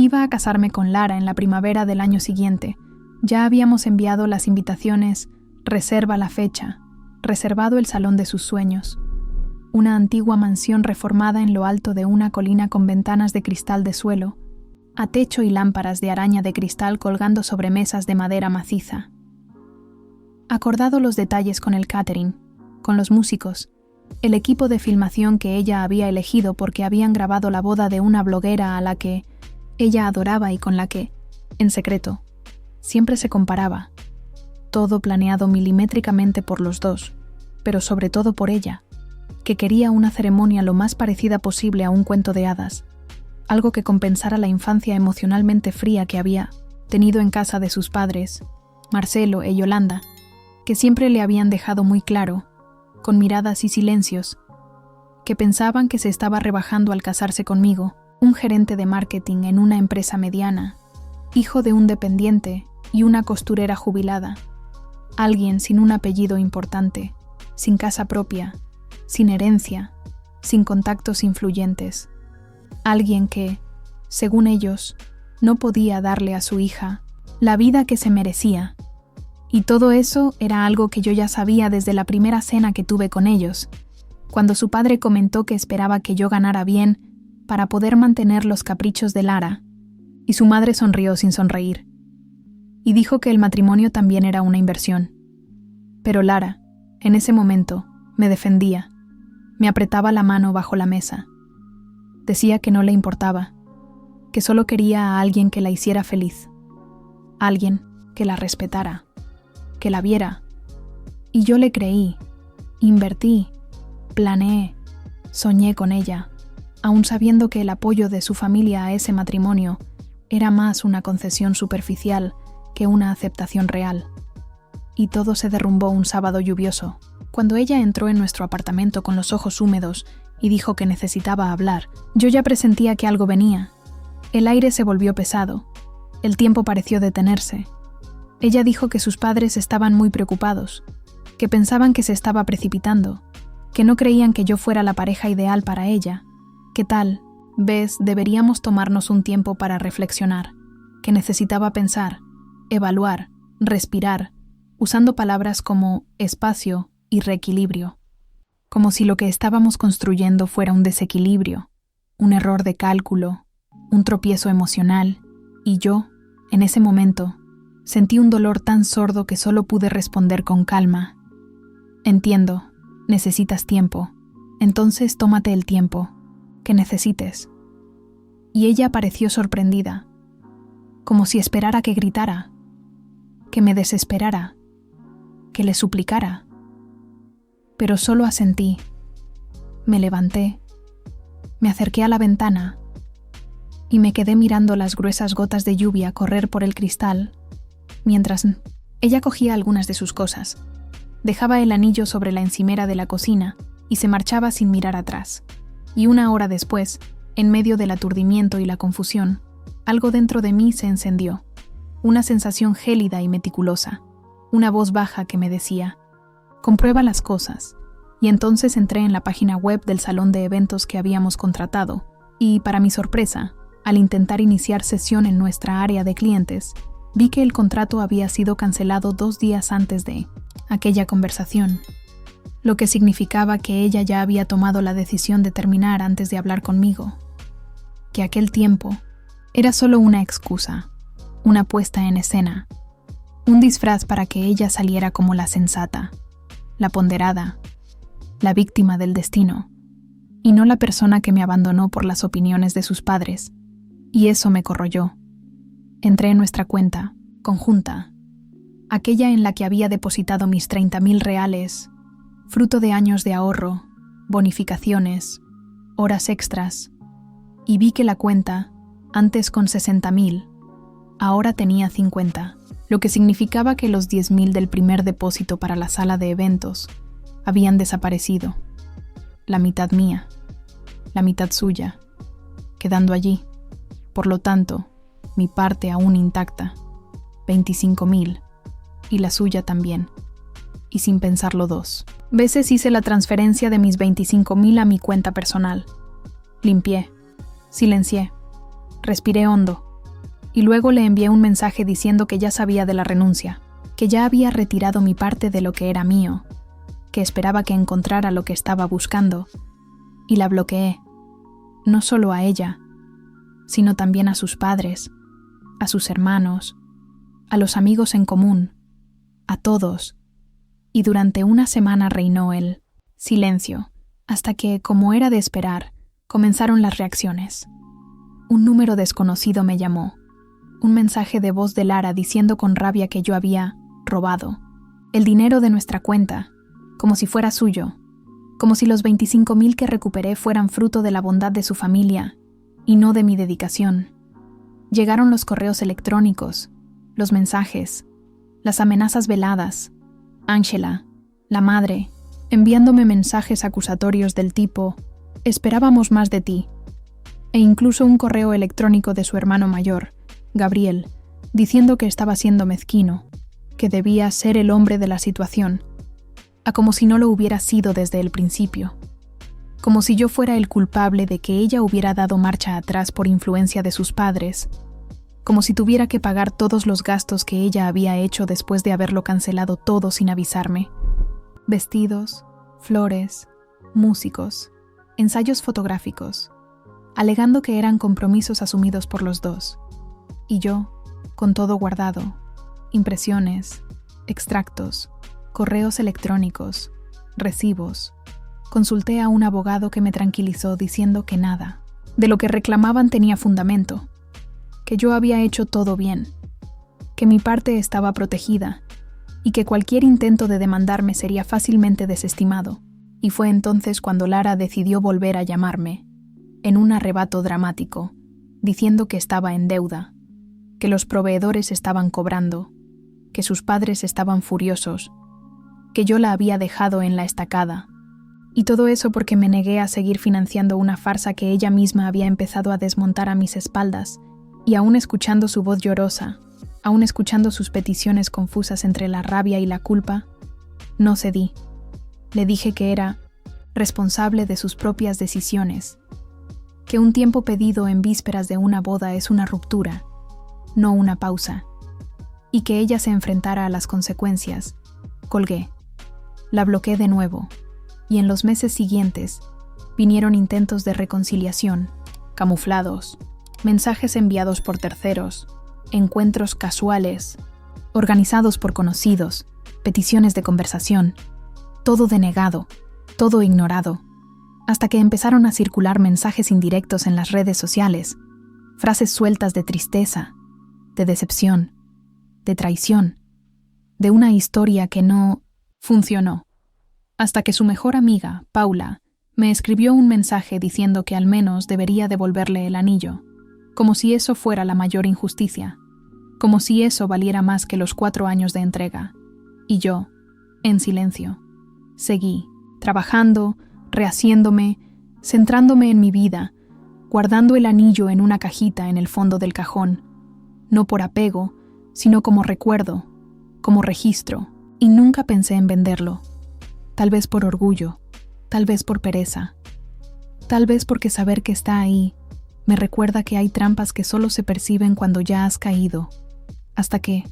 Iba a casarme con Lara en la primavera del año siguiente. Ya habíamos enviado las invitaciones, reserva la fecha, reservado el salón de sus sueños. Una antigua mansión reformada en lo alto de una colina con ventanas de cristal de suelo, a techo y lámparas de araña de cristal colgando sobre mesas de madera maciza. Acordado los detalles con el catering, con los músicos, el equipo de filmación que ella había elegido porque habían grabado la boda de una bloguera a la que ella adoraba y con la que, en secreto, siempre se comparaba. Todo planeado milimétricamente por los dos, pero sobre todo por ella, que quería una ceremonia lo más parecida posible a un cuento de hadas, algo que compensara la infancia emocionalmente fría que había tenido en casa de sus padres, Marcelo e Yolanda, que siempre le habían dejado muy claro, con miradas y silencios, que pensaban que se estaba rebajando al casarse conmigo, un gerente de marketing en una empresa mediana, hijo de un dependiente y una costurera jubilada, alguien sin un apellido importante, sin casa propia, sin herencia, sin contactos influyentes, alguien que, según ellos, no podía darle a su hija la vida que se merecía. Y todo eso era algo que yo ya sabía desde la primera cena que tuve con ellos, cuando su padre comentó que esperaba que yo ganara bien para poder mantener los caprichos de Lara, y su madre sonrió sin sonreír, y dijo que el matrimonio también era una inversión. Pero Lara, en ese momento, me defendía, me apretaba la mano bajo la mesa. Decía que no le importaba, que solo quería a alguien que la hiciera feliz, alguien que la respetara, que la viera. Y yo le creí, invertí, planeé, soñé con ella, aun sabiendo que el apoyo de su familia a ese matrimonio era más una concesión superficial que una aceptación real. Y todo se derrumbó un sábado lluvioso, cuando ella entró en nuestro apartamento con los ojos húmedos y dijo que necesitaba hablar. Yo ya presentía que algo venía. El aire se volvió pesado. El tiempo pareció detenerse. Ella dijo que sus padres estaban muy preocupados, que pensaban que se estaba precipitando, que no creían que yo fuera la pareja ideal para ella. ¿Qué tal? ¿Ves? Deberíamos tomarnos un tiempo para reflexionar, que necesitaba pensar, evaluar, respirar, usando palabras como espacio y reequilibrio, como si lo que estábamos construyendo fuera un desequilibrio, un error de cálculo, un tropiezo emocional, y yo, en ese momento, sentí un dolor tan sordo que solo pude responder con calma. Entiendo, necesitas tiempo, entonces tómate el tiempo que necesites. Y ella pareció sorprendida, como si esperara que gritara, que me desesperara, que le suplicara. Pero solo asentí. Me levanté, me acerqué a la ventana y me quedé mirando las gruesas gotas de lluvia correr por el cristal, mientras ella cogía algunas de sus cosas, dejaba el anillo sobre la encimera de la cocina y se marchaba sin mirar atrás. Y una hora después, en medio del aturdimiento y la confusión, algo dentro de mí se encendió, una sensación gélida y meticulosa, una voz baja que me decía: comprueba las cosas. Y entonces entré en la página web del salón de eventos que habíamos contratado, y, para mi sorpresa, al intentar iniciar sesión en nuestra área de clientes, vi que el contrato había sido cancelado 2 días antes de aquella conversación, lo que significaba que ella ya había tomado la decisión de terminar antes de hablar conmigo, que aquel tiempo era solo una excusa, una puesta en escena, un disfraz para que ella saliera como la sensata, la ponderada, la víctima del destino, y no la persona que me abandonó por las opiniones de sus padres, y eso me corroyó. Entré en nuestra cuenta, conjunta, aquella en la que había depositado mis 30,000 reales, fruto de años de ahorro, bonificaciones, horas extras, y vi que la cuenta, antes con 60,000, ahora tenía 50, lo que significaba que los 10,000 del primer depósito para la sala de eventos habían desaparecido, la mitad mía, la mitad suya, quedando allí, por lo tanto, mi parte aún intacta, 25,000, y la suya también, y sin pensarlo 2 veces hice la transferencia de mis 25,000 a mi cuenta personal. Limpié, silencié, respiré hondo, y luego le envié un mensaje diciendo que ya sabía de la renuncia, que ya había retirado mi parte de lo que era mío, que esperaba que encontrara lo que estaba buscando, y la bloqueé, no solo a ella, sino también a sus padres, a sus hermanos, a los amigos en común, a todos, y durante una semana reinó el silencio, hasta que, como era de esperar, comenzaron las reacciones. Un número desconocido me llamó, un mensaje de voz de Lara diciendo con rabia que yo había robado el dinero de nuestra cuenta, como si fuera suyo, como si los 25,000 que recuperé fueran fruto de la bondad de su familia y no de mi dedicación. Llegaron los correos electrónicos, los mensajes, las amenazas veladas, Ángela, la madre, enviándome mensajes acusatorios del tipo «Esperábamos más de ti», e incluso un correo electrónico de su hermano mayor, Gabriel, diciendo que estaba siendo mezquino, que debía ser el hombre de la situación, a como si no lo hubiera sido desde el principio, como si yo fuera el culpable de que ella hubiera dado marcha atrás por influencia de sus padres, como si tuviera que pagar todos los gastos que ella había hecho después de haberlo cancelado todo sin avisarme. Vestidos, flores, músicos, ensayos fotográficos, alegando que eran compromisos asumidos por los dos. Y yo, con todo guardado, impresiones, extractos, correos electrónicos, recibos, consulté a un abogado que me tranquilizó diciendo que nada de lo que reclamaban tenía fundamento, que yo había hecho todo bien, que mi parte estaba protegida y que cualquier intento de demandarme sería fácilmente desestimado. Y fue entonces cuando Lara decidió volver a llamarme, en un arrebato dramático, diciendo que estaba en deuda, que los proveedores estaban cobrando, que sus padres estaban furiosos, que yo la había dejado en la estacada. Y todo eso porque me negué a seguir financiando una farsa que ella misma había empezado a desmontar a mis espaldas, y aún escuchando su voz llorosa, aún escuchando sus peticiones confusas entre la rabia y la culpa, no cedí. Le dije que era responsable de sus propias decisiones, que un tiempo pedido en vísperas de una boda es una ruptura, no una pausa, y que ella se enfrentara a las consecuencias. Colgué. La bloqueé de nuevo, y en los meses siguientes vinieron intentos de reconciliación, camuflados, mensajes enviados por terceros, encuentros casuales, organizados por conocidos, peticiones de conversación, todo denegado, todo ignorado, hasta que empezaron a circular mensajes indirectos en las redes sociales, frases sueltas de tristeza, de decepción, de traición, de una historia que no funcionó, hasta que su mejor amiga, Paula, me escribió un mensaje diciendo que al menos debería devolverle el anillo, como si eso fuera la mayor injusticia, como si eso valiera más que los 4 años de entrega. Y yo, en silencio, seguí, trabajando, rehaciéndome, centrándome en mi vida, guardando el anillo en una cajita en el fondo del cajón, no por apego, sino como recuerdo, como registro, y nunca pensé en venderlo. Tal vez por orgullo, tal vez por pereza, tal vez porque saber que está ahí me recuerda que hay trampas que solo se perciben cuando ya has caído, hasta que,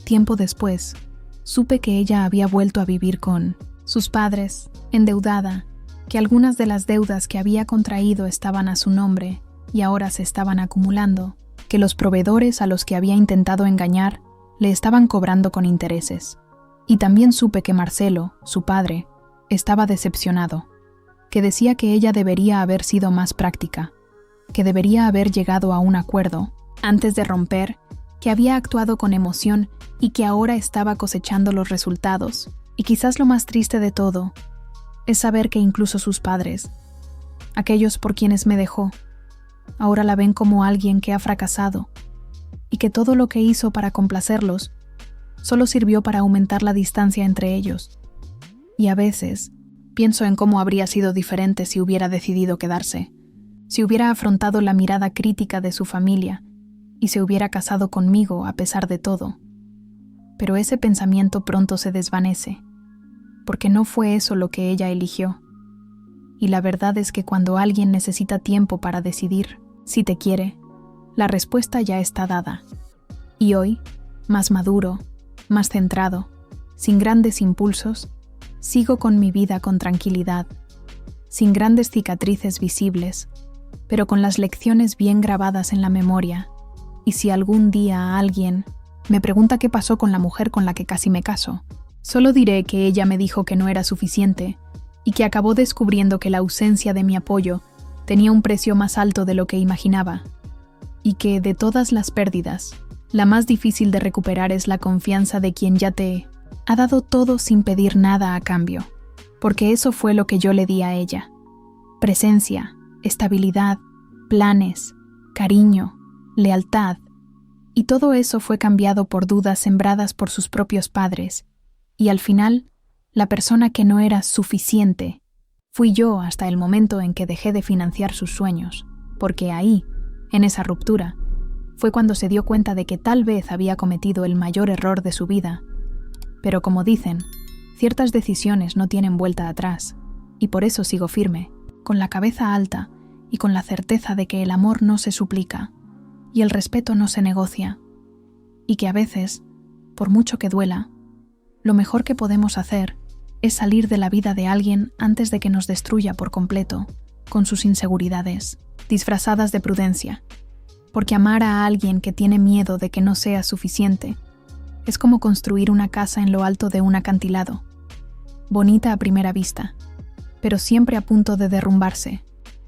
tiempo después, supe que ella había vuelto a vivir con sus padres, endeudada, que algunas de las deudas que había contraído estaban a su nombre y ahora se estaban acumulando, que los proveedores a los que había intentado engañar le estaban cobrando con intereses. Y también supe que Marcelo, su padre, estaba decepcionado, que decía que ella debería haber sido más práctica, que debería haber llegado a un acuerdo antes de romper, que había actuado con emoción y que ahora estaba cosechando los resultados. Y quizás lo más triste de todo es saber que incluso sus padres, aquellos por quienes me dejó, ahora la ven como alguien que ha fracasado y que todo lo que hizo para complacerlos solo sirvió para aumentar la distancia entre ellos. Y a veces pienso en cómo habría sido diferente si hubiera decidido quedarse, si hubiera afrontado la mirada crítica de su familia y se hubiera casado conmigo a pesar de todo. Pero ese pensamiento pronto se desvanece, porque no fue eso lo que ella eligió. Y la verdad es que cuando alguien necesita tiempo para decidir si te quiere, La respuesta ya está dada. Y hoy, más maduro, más centrado, sin grandes impulsos, sigo con mi vida con tranquilidad, sin grandes cicatrices visibles, pero con las lecciones bien grabadas en la memoria. Y si algún día alguien me pregunta qué pasó con la mujer con la que casi me caso, solo diré que ella me dijo que no era suficiente y que acabó descubriendo que la ausencia de mi apoyo tenía un precio más alto de lo que imaginaba, y que, de todas las pérdidas, la más difícil de recuperar es la confianza de quien ya te ha dado todo sin pedir nada a cambio, porque eso fue lo que yo le di a ella. Presencia, estabilidad, planes, cariño, lealtad, y todo eso fue cambiado por dudas sembradas por sus propios padres, y al final, la persona que no era suficiente fui yo hasta el momento en que dejé de financiar sus sueños, porque ahí, en esa ruptura, fue cuando se dio cuenta de que tal vez había cometido el mayor error de su vida. Pero como dicen, ciertas decisiones no tienen vuelta atrás, y por eso sigo firme, con la cabeza alta y con la certeza de que el amor no se suplica y el respeto no se negocia, y que a veces, por mucho que duela, lo mejor que podemos hacer es salir de la vida de alguien antes de que nos destruya por completo, con sus inseguridades, disfrazadas de prudencia, porque amar a alguien que tiene miedo de que no sea suficiente es como construir una casa en lo alto de un acantilado, bonita a primera vista, pero siempre a punto de derrumbarse,